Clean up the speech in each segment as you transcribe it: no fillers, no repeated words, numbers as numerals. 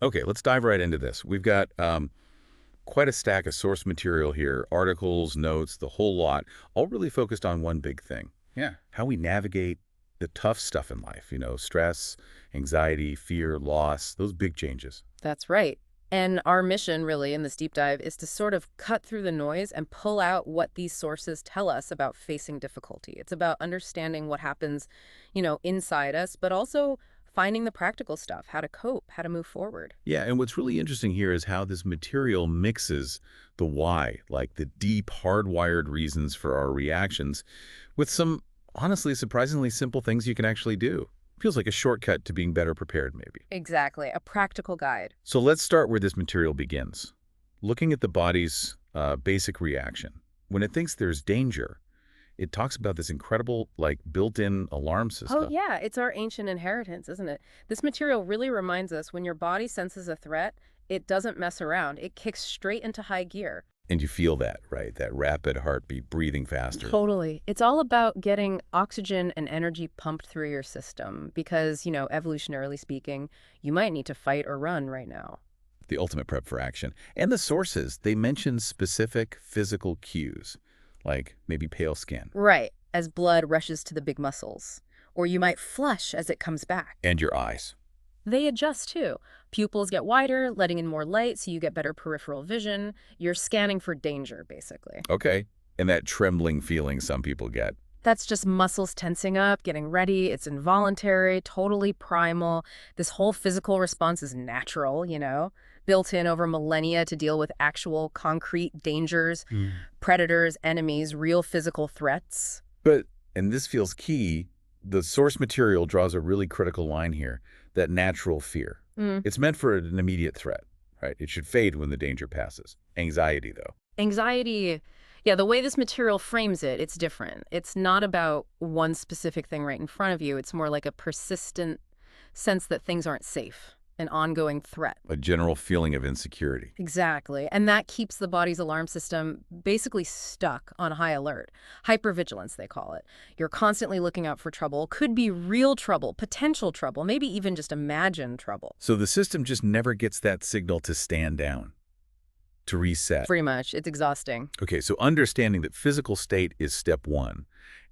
Okay, let's dive right into this. We've got quite a stack of source material here, articles, notes, the whole lot, all really focused on one big thing. Yeah. How we navigate the tough stuff in life, stress, anxiety, fear, loss, those big changes. That's right. And our mission, really, in this deep dive is to sort of cut through the noise and pull out what these sources tell us about facing difficulty. It's about understanding what happens, inside us, but also finding the practical stuff, how to cope, how to move forward. Yeah, and what's really interesting here is how this material mixes the why, like the deep, hardwired reasons for our reactions, with some, honestly, surprisingly simple things you can actually do. Feels like a shortcut to being better prepared, maybe. Exactly. A practical guide. So let's start where this material begins. Looking at the body's basic reaction. When it thinks there's danger, it talks about this incredible, built-in alarm Oh, system. yeah. It's our ancient inheritance, isn't it? This material really reminds us when your body senses a threat, it doesn't mess around. It kicks straight into high gear. And you feel that, right? That rapid heartbeat, breathing faster. Totally. It's all about getting oxygen and energy pumped through your system because, evolutionarily speaking, you might need to fight or run right now. The ultimate prep for action. And the sources, they mention specific physical cues, like maybe pale skin. Right, as blood rushes to the big muscles. Or you might flush as it comes back. And your eyes. They adjust too. Pupils get wider, letting in more light so you get better peripheral vision. You're scanning for danger, basically. Okay. And that trembling feeling some people get. That's just muscles tensing up, getting ready. It's involuntary, totally primal. This whole physical response is natural, built in over millennia to deal with actual concrete dangers, predators, enemies, real physical threats. But, and this feels key, the source material draws a really critical line here, that natural fear. It's meant for an immediate threat, right? It should fade when the danger passes. Anxiety, though. Anxiety, yeah, the way this material frames it, it's different. It's not about one specific thing right in front of you. It's more like a persistent sense that things aren't safe, an ongoing threat. A general feeling of insecurity. Exactly. And that keeps the body's alarm system basically stuck on high alert. Hypervigilance, they call it. You're constantly looking out for trouble. Could be real trouble, potential trouble, maybe even just imagined trouble. So the system just never gets that signal to stand down, to reset. Pretty much. It's exhausting. Okay, so understanding that physical state is step one,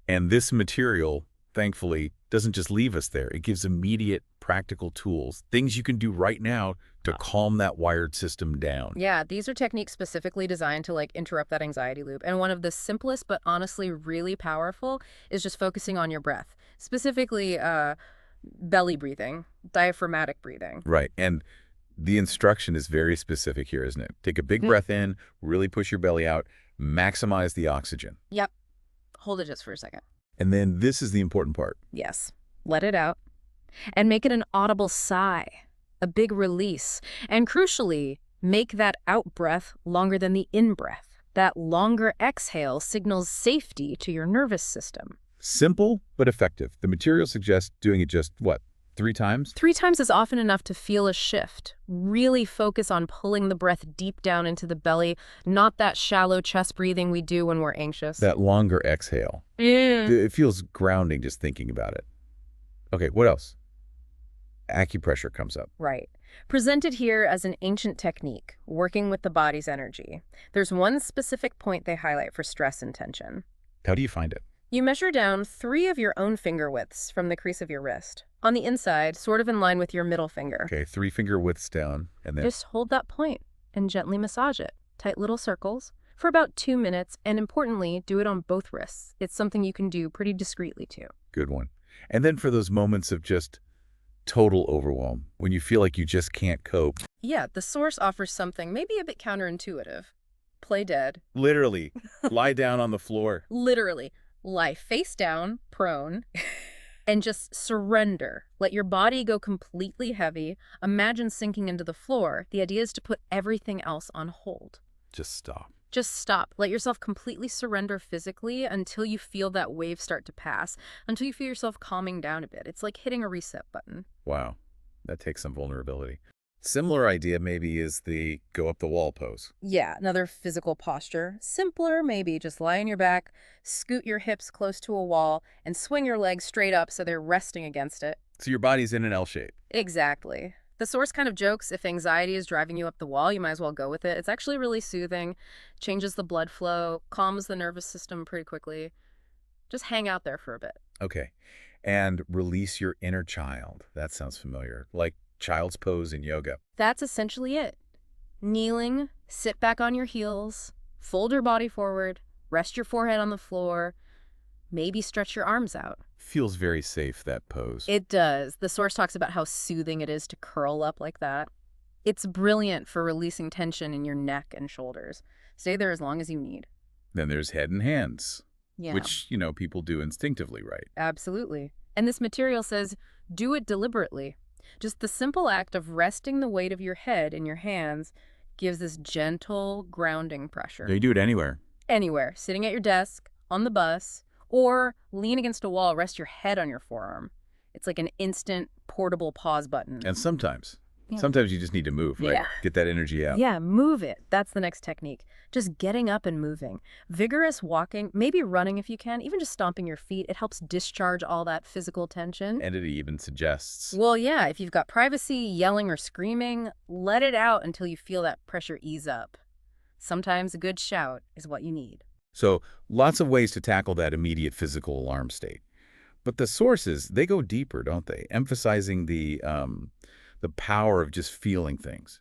and this material, thankfully, doesn't just leave us there. It gives immediate practical tools, things you can do right now to calm that wired system down. Yeah, these are techniques specifically designed to interrupt that anxiety loop. And one of the simplest but honestly really powerful is just focusing on your breath. Specifically, belly breathing, diaphragmatic breathing. Right, and the instruction is very specific here, isn't it? Take a big breath in, really push your belly out, maximize the oxygen. Yep. Hold it just for a second. And then this is the important part. Yes. Let it out. And make it an audible sigh, a big release. And crucially, make that out breath longer than the in breath. That longer exhale signals safety to your nervous system. Simple, but effective. The material suggests doing it just, what, 3 times? 3 times is often enough to feel a shift. Really focus on pulling the breath deep down into the belly, not that shallow chest breathing we do when we're anxious. That longer exhale. It feels grounding just thinking about it. Okay, what else? Acupressure comes up. Right. Presented here as an ancient technique, working with the body's energy. There's one specific point they highlight for stress and tension. How do you find it? You measure down 3 of your own finger widths from the crease of your wrist. On the inside, sort of in line with your middle finger. Okay, 3 finger widths down, and then... Just hold that point and gently massage it. Tight little circles for about 2 minutes, and importantly, do it on both wrists. It's something you can do pretty discreetly too. Good one. And then for those moments of just total overwhelm, when you feel like you just can't cope. Yeah, the source offers something maybe a bit counterintuitive. Play dead. Literally, lie down on the floor. Literally. Lie face down, prone, and just surrender. Let your body go completely heavy. Imagine sinking into the floor. The idea is to put everything else on hold. Just stop. Just stop. Let yourself completely surrender physically until you feel that wave start to pass, until you feel yourself calming down a bit. It's like hitting a reset button. Wow, that takes some vulnerability. Similar idea maybe is the go up the wall pose. Yeah, another physical posture. Simpler, maybe. Just lie on your back, scoot your hips close to a wall, and swing your legs straight up so they're resting against it. So your body's in an L shape. Exactly. The source kind of jokes if anxiety is driving you up the wall, you might as well go with it. It's actually really soothing, changes the blood flow, calms the nervous system pretty quickly. Just hang out there for a bit. Okay. And release your inner child. That sounds familiar. Like child's pose in yoga. That's essentially it. Kneeling, sit back on your heels, fold your body forward, rest your forehead on the floor, maybe stretch your arms out. Feels very safe, that pose. It does. The source talks about how soothing it is to curl up like that. It's brilliant for releasing tension in your neck and shoulders. Stay there as long as you need. Then there's head and hands, Yeah, which, people do instinctively, right? absolutely. And this material says, do it deliberately. Just the simple act of resting the weight of your head in your hands gives this gentle grounding pressure. You do it anywhere. Anywhere, sitting at your desk, on the bus, or lean against a wall, rest your head on your forearm. It's like an instant portable pause button. And sometimes Yeah. Sometimes you just need to move, right? Yeah. Get that energy out. Yeah, move it. That's the next technique. Just getting up and moving. Vigorous walking, maybe running if you can, even just stomping your feet. It helps discharge all that physical tension. And it even suggests. Well, yeah, if you've got privacy, yelling or screaming, let it out until you feel that pressure ease up. Sometimes a good shout is what you need. So lots of ways to tackle that immediate physical alarm state. But the sources, they go deeper, don't they? Emphasizing the power of just feeling things.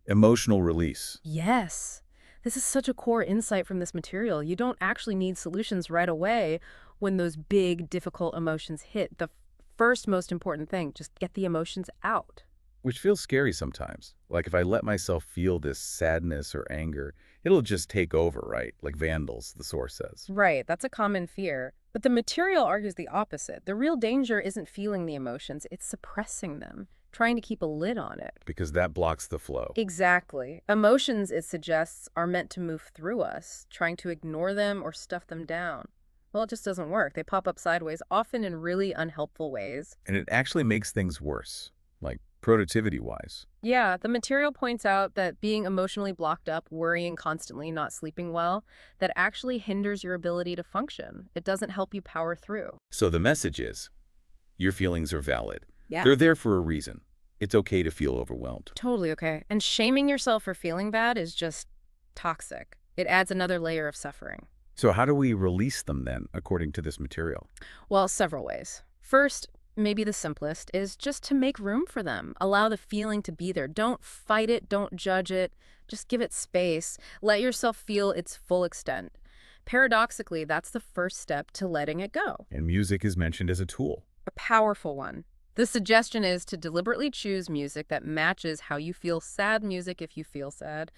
Emotional release. Yes. This is such a core insight from this material. You don't actually need solutions right away when those big, difficult emotions hit. The first most important thing, just get the emotions out. Which feels scary sometimes. Like if I let myself feel this sadness or anger, it'll just take over, right? Like vandals, the source says. Right, that's a common fear. But the material argues the opposite. The real danger isn't feeling the emotions, it's suppressing them, trying to keep a lid on it. Because that blocks the flow. Exactly. Emotions, it suggests, are meant to move through us. Trying to ignore them or stuff them down, well, it just doesn't work. They pop up sideways, often in really unhelpful ways. And it actually makes things worse, like productivity-wise. Yeah, the material points out that being emotionally blocked up, worrying constantly, not sleeping well, that actually hinders your ability to function. It doesn't help you power through. So the message is, your feelings are valid. Yeah. They're there for a reason. It's okay to feel overwhelmed. Totally okay. And shaming yourself for feeling bad is just toxic. It adds another layer of suffering. So how do we release them then, according to this material? Well, several ways. First, maybe the simplest, is just to make room for them. Allow the feeling to be there. Don't fight it. Don't judge it. Just give it space. Let yourself feel its full extent. Paradoxically, that's the first step to letting it go. And music is mentioned as a tool. A powerful one. The suggestion is to deliberately choose music that matches how you feel. Sad music if you feel sad.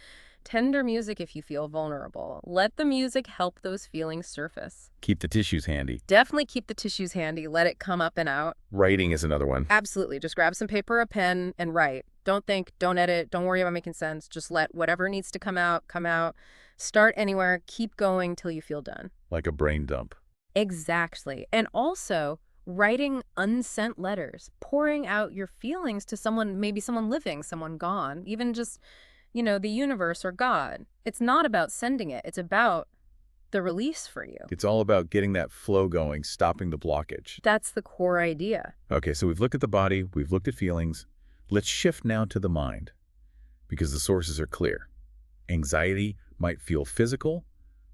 Tender music if you feel vulnerable. Let the music help those feelings surface. Keep the tissues handy. Definitely keep the tissues handy. Let it come up and out. Writing is another one. Absolutely. Just grab some paper, a pen, and write. Don't think, don't edit, don't worry about making sense. Just let whatever needs to come out, come out. Start anywhere. Keep going till you feel done. Like a brain dump. Exactly. And also, writing unsent letters, pouring out your feelings to someone, maybe someone living, someone gone, even just, the universe or God. It's not about sending it. It's about the release for you. It's all about getting that flow going, stopping the blockage. That's the core idea. Okay, so we've looked at the body, we've looked at feelings. Let's shift now to the mind, because the sources are clear. Anxiety might feel physical,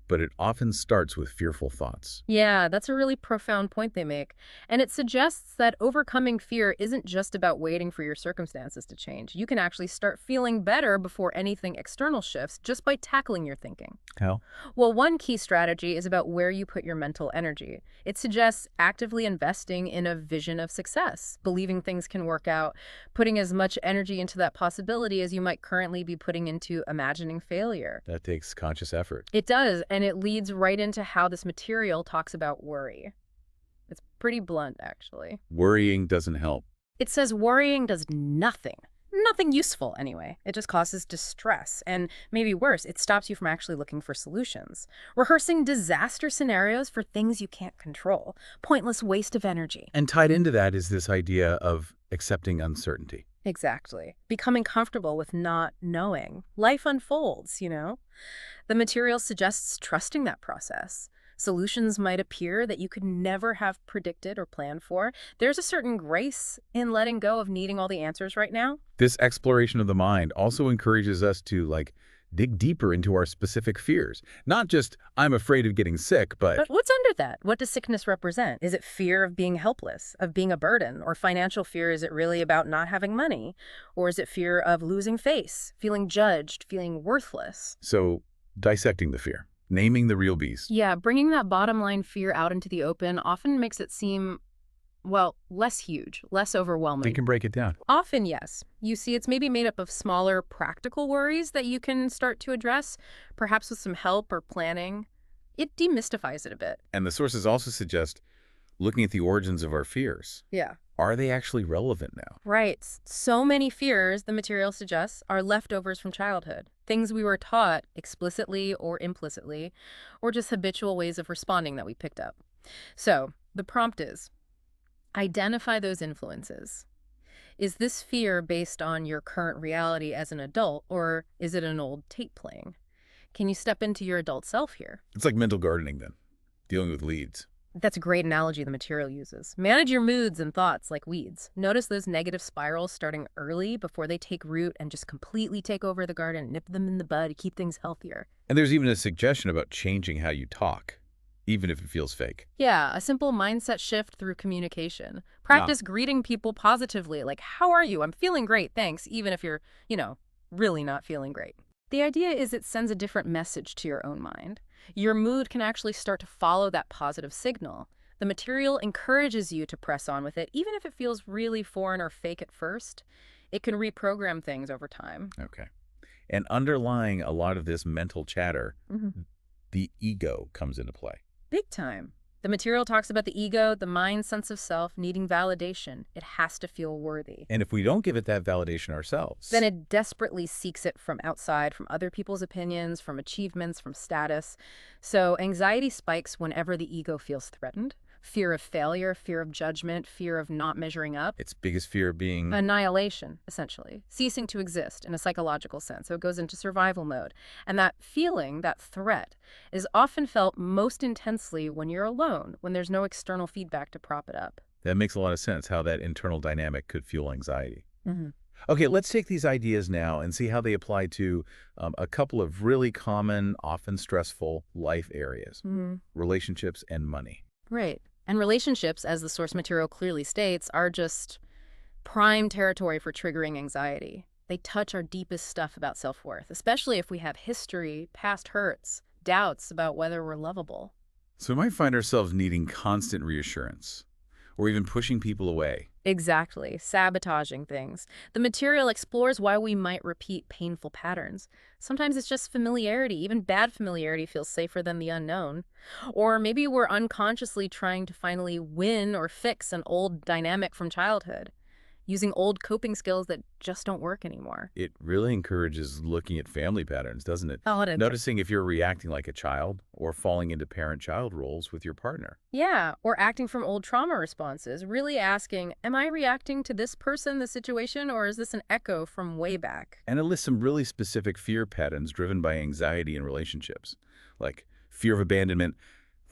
but it often starts with fearful thoughts. Yeah, that's a really profound point they make. And it suggests that overcoming fear isn't just about waiting for your circumstances to change. You can actually start feeling better before anything external shifts just by tackling your thinking. How? Well, one key strategy is about where you put your mental energy. It suggests actively investing in a vision of success, believing things can work out, putting as much energy into that possibility as you might currently be putting into imagining failure. That takes conscious effort. It does, and it leads right into how this material talks about worry. It's pretty blunt, actually. Worrying doesn't help. It says worrying does nothing. Nothing useful, anyway. It just causes distress, and maybe worse, it stops you from actually looking for solutions. Rehearsing disaster scenarios for things you can't control. Pointless waste of energy. And tied into that is this idea of accepting uncertainty. Exactly. Becoming comfortable with not knowing. Life unfolds, The material suggests trusting that process. Solutions might appear that you could never have predicted or planned for. There's a certain grace in letting go of needing all the answers right now. This exploration of the mind also encourages us to, dig deeper into our specific fears. Not just, I'm afraid of getting sick, but But what's under that? What does sickness represent? Is it fear of being helpless, of being a burden, or financial fear? Is it really about not having money? Or is it fear of losing face, feeling judged, feeling worthless? so dissecting the fear, naming the real beast. Yeah, bringing that bottom line fear out into the open often makes it seem, well, less huge, less We overwhelming. can break it down. Often, yes. You see, it's maybe made up of smaller, practical worries that you can start to address, perhaps with some help or planning. It demystifies it a bit. And the sources also suggest looking at the origins of our fears. Yeah. Are they actually relevant now? Right. So many fears, the material suggests, are leftovers from childhood. Things we were taught explicitly or implicitly, or just habitual ways of responding that we picked up. So, the prompt is, identify those influences. Is this fear based on your current reality as an adult, or is it an old tape playing? Can you step into your adult self here? It's like mental gardening then, dealing with leads. That's a great analogy the material uses. Manage your moods and thoughts like weeds. Notice those negative spirals starting early before they take root and just completely take over the garden, nip them in the bud, keep things healthier. And there's even a suggestion about changing how you talk, even if it feels fake. Yeah, a simple mindset shift through communication. Practice greeting people positively, like, how are you? I'm feeling great, thanks, even if you're, really not feeling great. The idea is it sends a different message to your own mind. Your mood can actually start to follow that positive signal. The material encourages you to press on with it, even if it feels really foreign or fake at first. It can reprogram things over time. Okay. And underlying a lot of this mental chatter, the ego comes into play. Big time. The material talks about the ego, the mind's sense of self, needing validation. It has to feel worthy. And if we don't give it that validation ourselves, Then it desperately seeks it from outside, from other people's opinions, from achievements, from status. So anxiety spikes whenever the ego feels threatened. Fear of failure, fear of judgment, fear of not measuring up. its biggest fear being Annihilation, essentially. Ceasing to exist in a psychological sense. So it goes into survival mode. And that feeling, that threat, is often felt most intensely when you're alone, when there's no external feedback to prop it up. that makes a lot of sense, how that internal dynamic could fuel anxiety. Okay, let's take these ideas now and see how they apply to a couple of really common, often stressful life areas, relationships and money. Right. And relationships, as the source material clearly states, are just prime territory for triggering anxiety. They touch our deepest stuff about self-worth, especially if we have history, past hurts, doubts about whether we're lovable. So we might find ourselves needing constant reassurance, or even pushing people away. Exactly, sabotaging things. The material explores why we might repeat painful patterns. Sometimes it's just familiarity. Even bad familiarity feels safer than the unknown. Or maybe we're unconsciously trying to finally win or fix an old dynamic from childhood, using old coping skills that just don't work anymore. It really encourages looking at family patterns, doesn't it? Oh, it Noticing if you're reacting like a child or falling into parent-child roles with your partner. Yeah, or acting from old trauma responses, really asking, am I reacting to this person, the situation, or is this an echo from way back? And it lists some really specific fear patterns driven by anxiety in relationships, like fear of abandonment,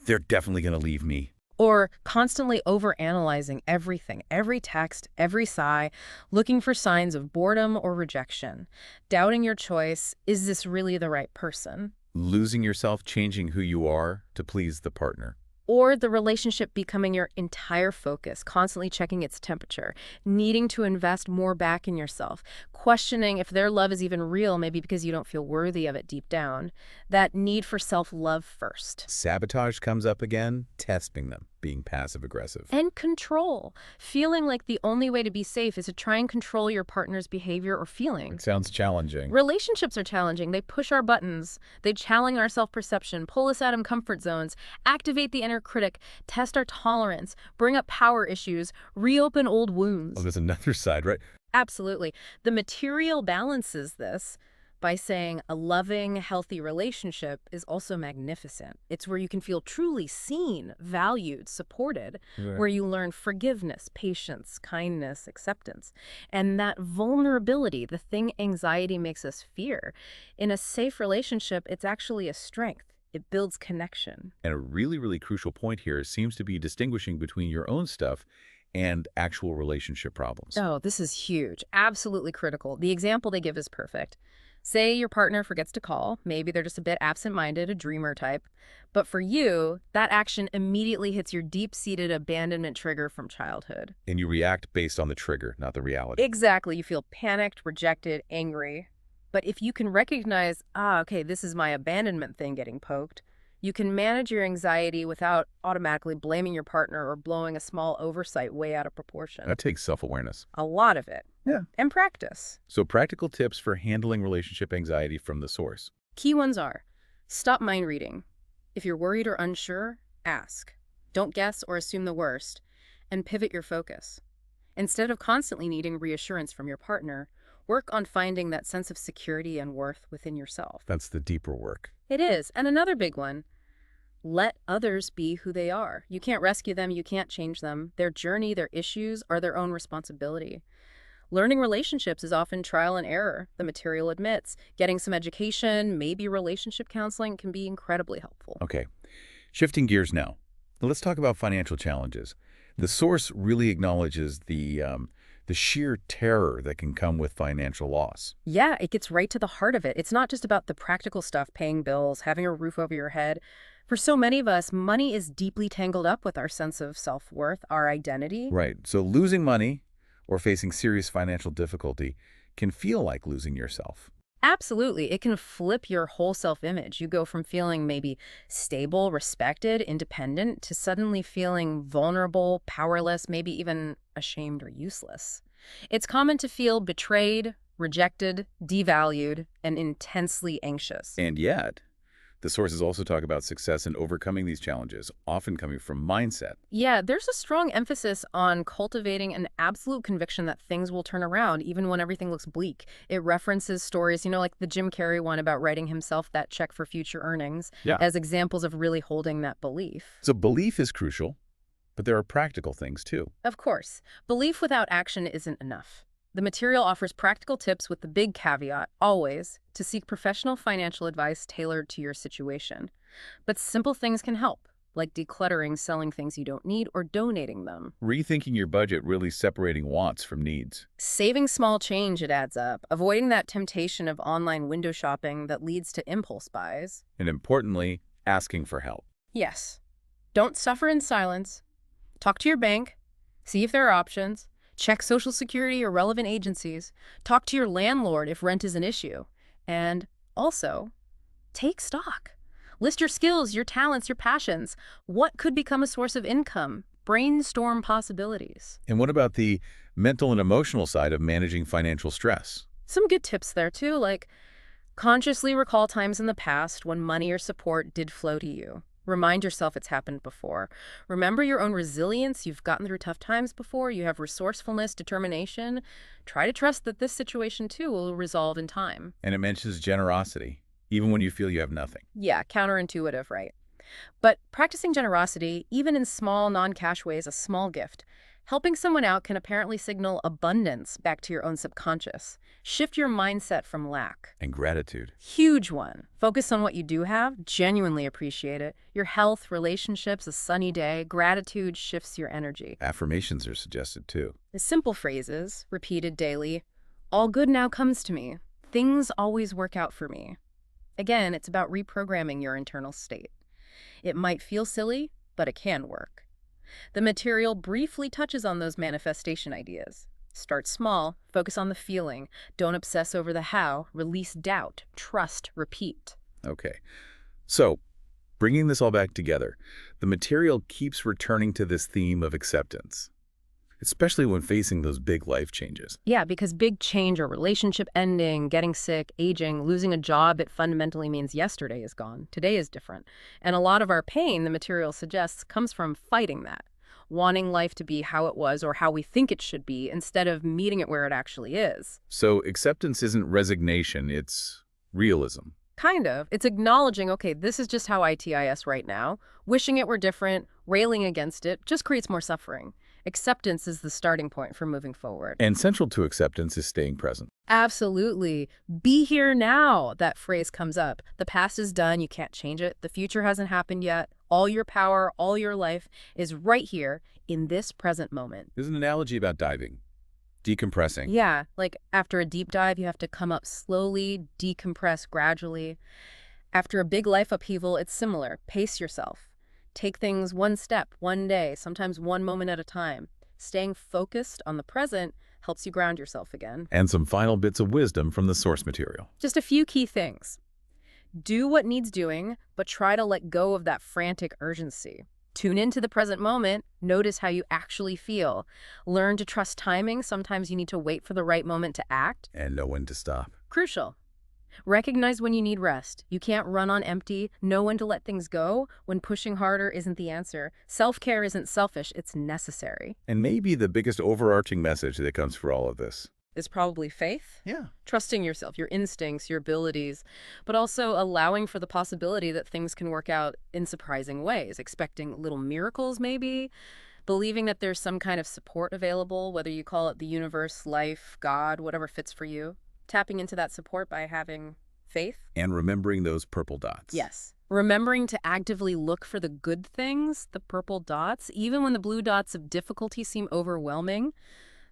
they're definitely going to leave me. Or constantly overanalyzing everything, every text, every sigh, looking for signs of boredom or rejection. Doubting your choice, is this really the right person? Losing yourself, changing who you are to please the partner. Or the relationship becoming your entire focus, constantly checking its temperature, needing to invest more back in yourself, questioning if their love is even real, maybe because you don't feel worthy of it deep down. That need for self-love first. Sabotage comes up again, testing them, being passive-aggressive. And control. Feeling like the only way to be safe is to try and control your partner's behavior or It feelings. sounds challenging. Relationships are challenging. They push our buttons. They challenge our self-perception, pull us out of comfort zones, activate the inner critic, test our tolerance, bring up power issues, reopen old wounds. Oh, there's another side, right? Absolutely. The material balances this by saying a loving, healthy relationship is also magnificent. It's where you can feel truly seen, valued, supported, where you learn forgiveness, patience, kindness, acceptance. And that vulnerability, the thing anxiety makes us fear, in a safe relationship, it's actually a strength. It builds connection. And a really, really crucial point here seems to be distinguishing between your own stuff and actual relationship problems. Oh, this is huge. Absolutely critical. The example they give is perfect. Say your partner forgets to call. Maybe they're just a bit absent-minded, a dreamer type. But for you, that action immediately hits your deep-seated abandonment trigger from childhood. And you react based on the trigger, not the reality. Exactly. You feel panicked, rejected, angry. But if you can recognize, okay, this is my abandonment thing getting poked, you can manage your anxiety without automatically blaming your partner or blowing a small oversight way out of proportion. That takes self-awareness. A lot of it. Yeah. And practice. So practical tips for handling relationship anxiety from the source. Key ones are, stop mind reading. If you're worried or unsure, ask. Don't guess or assume the worst, and pivot your focus. Instead of constantly needing reassurance from your partner, work on finding that sense of security and worth within yourself. That's the deeper work. It is. And another big one, let others be who they are. You can't rescue them, you can't change them. Their journey, their issues are their own responsibility. Learning relationships is often trial and error, the material admits. Getting some education, maybe relationship counseling, can be incredibly helpful. Okay, shifting gears now. Let's talk about financial challenges. The source really acknowledges the sheer terror that can come with financial loss. Yeah, it gets right to the heart of it. It's not just about the practical stuff, paying bills, having a roof over your head. For so many of us, money is deeply tangled up with our sense of self-worth, our identity. Right, so losing money or facing serious financial difficulty can feel like losing yourself. Absolutely. It can flip your whole self-image. You go from feeling maybe stable, respected, independent, to suddenly feeling vulnerable, powerless, maybe even ashamed or useless. It's common to feel betrayed, rejected, devalued, and intensely anxious. And yet, the sources also talk about success in overcoming these challenges, often coming from mindset. Yeah, there's a strong emphasis on cultivating an absolute conviction that things will turn around even when everything looks bleak. It references stories, like the Jim Carrey one about writing himself that check for future earnings, Yeah. as examples of really holding that belief. So belief is crucial, but there are practical things too. Of course, belief without action isn't enough. The material offers practical tips with the big caveat, always, to seek professional financial advice tailored to your situation. But simple things can help, like decluttering, selling things you don't need, or donating them. Rethinking your budget, really separating wants from needs. Saving small change, it adds up. Avoiding that temptation of online window shopping that leads to impulse buys. And importantly, asking for help. Yes. Don't suffer in silence. Talk to your bank. See if there are options. Check Social Security or relevant agencies. Talk to your landlord if rent is an issue. And also, take stock. List your skills, your talents, your passions. What could become a source of income? Brainstorm possibilities. And what about the mental and emotional side of managing financial stress? Some good tips there, too, like consciously recall times in the past when money or support did flow to you. Remind yourself it's happened before. Remember your own resilience. You've gotten through tough times before. You have resourcefulness, determination. Try to trust that this situation, too, will resolve in time. And it mentions generosity, even when you feel you have nothing. Yeah, counterintuitive, right? But practicing generosity, even in small, non-cash ways, a small gift, helping someone out can apparently signal abundance back to your own subconscious. Shift your mindset from lack. And gratitude. Huge one. Focus on what you do have. Genuinely appreciate it. Your health, relationships, a sunny day. Gratitude shifts your energy. Affirmations are suggested too. The simple phrases, repeated daily. All good now comes to me. Things always work out for me. Again, it's about reprogramming your internal state. It might feel silly, but it can work. The material briefly touches on those manifestation ideas. Start small, focus on the feeling, don't obsess over the how, release doubt, trust, repeat. Okay. So, bringing this all back together, the material keeps returning to this theme of acceptance, especially when facing those big life changes. Yeah, because big change or relationship ending, getting sick, aging, losing a job, it fundamentally means yesterday is gone. Today is different. And a lot of our pain, the material suggests, comes from fighting that. Wanting life to be how it was or how we think it should be instead of meeting it where it actually is. So acceptance isn't resignation, it's realism. Kind of. It's acknowledging, okay, this is just how ITIS right now. Wishing it were different, railing against it, just creates more suffering. Acceptance is the starting point for moving forward. And central to acceptance is staying present. Absolutely. Be here now. That phrase comes up. The past is done. You can't change it. The future hasn't happened yet. All your power, all your life is right here in this present moment. There's an analogy about diving, decompressing. Yeah, like after a deep dive, you have to come up slowly, decompress gradually. After a big life upheaval, it's similar. Pace yourself. Take things one step, one day, sometimes one moment at a time. Staying focused on the present helps you ground yourself again. And some final bits of wisdom from the source material. Just a few key things. Do what needs doing, but try to let go of that frantic urgency. Tune into the present moment. Notice how you actually feel. Learn to trust timing. Sometimes you need to wait for the right moment to act. And know when to stop. Crucial. Recognize when you need rest. You can't run on empty. Know when to let things go. When pushing harder isn't the answer. Self-care isn't selfish, it's necessary. And maybe the biggest overarching message that comes for all of this. Is probably faith. Yeah. Trusting yourself, your instincts, your abilities, but also allowing for the possibility that things can work out in surprising ways, expecting little miracles maybe, believing that there's some kind of support available, whether you call it the universe, life, God, whatever fits for you. Tapping into that support by having faith. And remembering those purple dots. Yes. Remembering to actively look for the good things, the purple dots, even when the blue dots of difficulty seem overwhelming.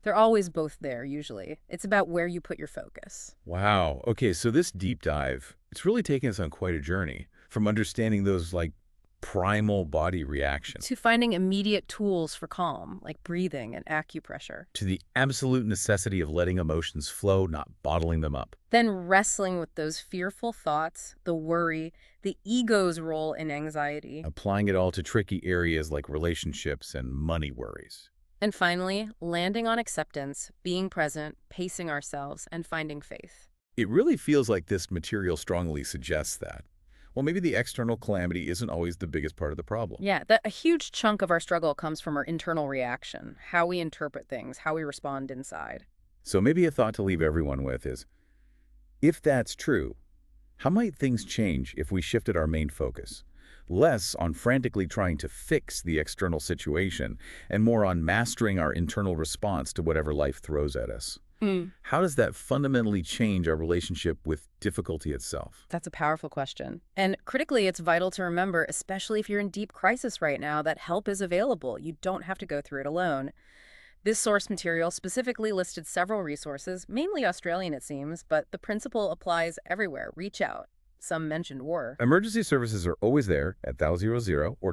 They're always both there, usually. It's about where you put your focus. Wow. Okay, so this deep dive, it's really taken us on quite a journey from understanding those primal body reactions To finding immediate tools for calm, like breathing and acupressure. to the absolute necessity of letting emotions flow, not bottling them up. Then wrestling with those fearful thoughts, the worry, the ego's role in anxiety. Applying it all to tricky areas like relationships and money worries. And finally, landing on acceptance, being present, pacing ourselves, and finding faith. It really feels like this material strongly suggests that. Well, maybe the external calamity isn't always the biggest part of the problem. Yeah, a huge chunk of our struggle comes from our internal reaction, how we interpret things, how we respond inside. So maybe a thought to leave everyone with is, if that's true, how might things change if we shifted our main focus? Less on frantically trying to fix the external situation and more on mastering our internal response to whatever life throws at us. How does that fundamentally change our relationship with difficulty itself? That's a powerful question. And critically, it's vital to remember, especially if you're in deep crisis right now, that help is available. You don't have to go through it alone. This source material specifically listed several resources, mainly Australian it seems, but the principle applies everywhere. Reach out. Some mentioned war. Emergency services are always there at 1,000 or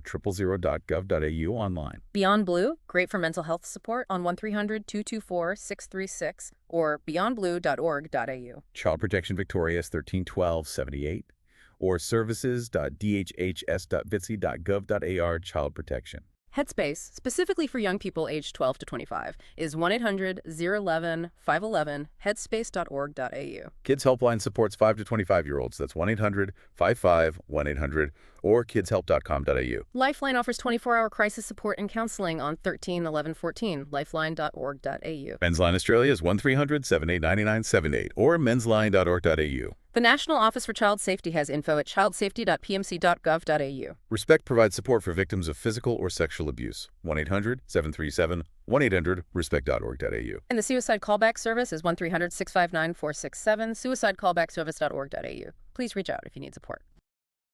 000.gov.au online. Beyond Blue, great for mental health support on 1-300-224-636 or beyondblue.org.au. Child Protection Victoria is 131278 or services.dhhs.vitsi.gov.ar Child Protection. Headspace, specifically for young people aged 12 to 25, is 1-800-011-511, headspace.org.au. Kids Helpline supports 5 to 25-year-olds. That's 1-800-55-1-800 or kidshelp.com.au. Lifeline offers 24-hour crisis support and counseling on 13 11 14, lifeline.org.au. Men's Line Australia is 1-300-7899-78 or mensline.org.au. The National Office for Child Safety has info at childsafety.pmc.gov.au. Respect provides support for victims of physical or sexual abuse. 1-800-737-1800-respect.org.au. And the Suicide Callback Service is 1-300-659-467, suicidecallbackservice.org.au. Please reach out if you need support.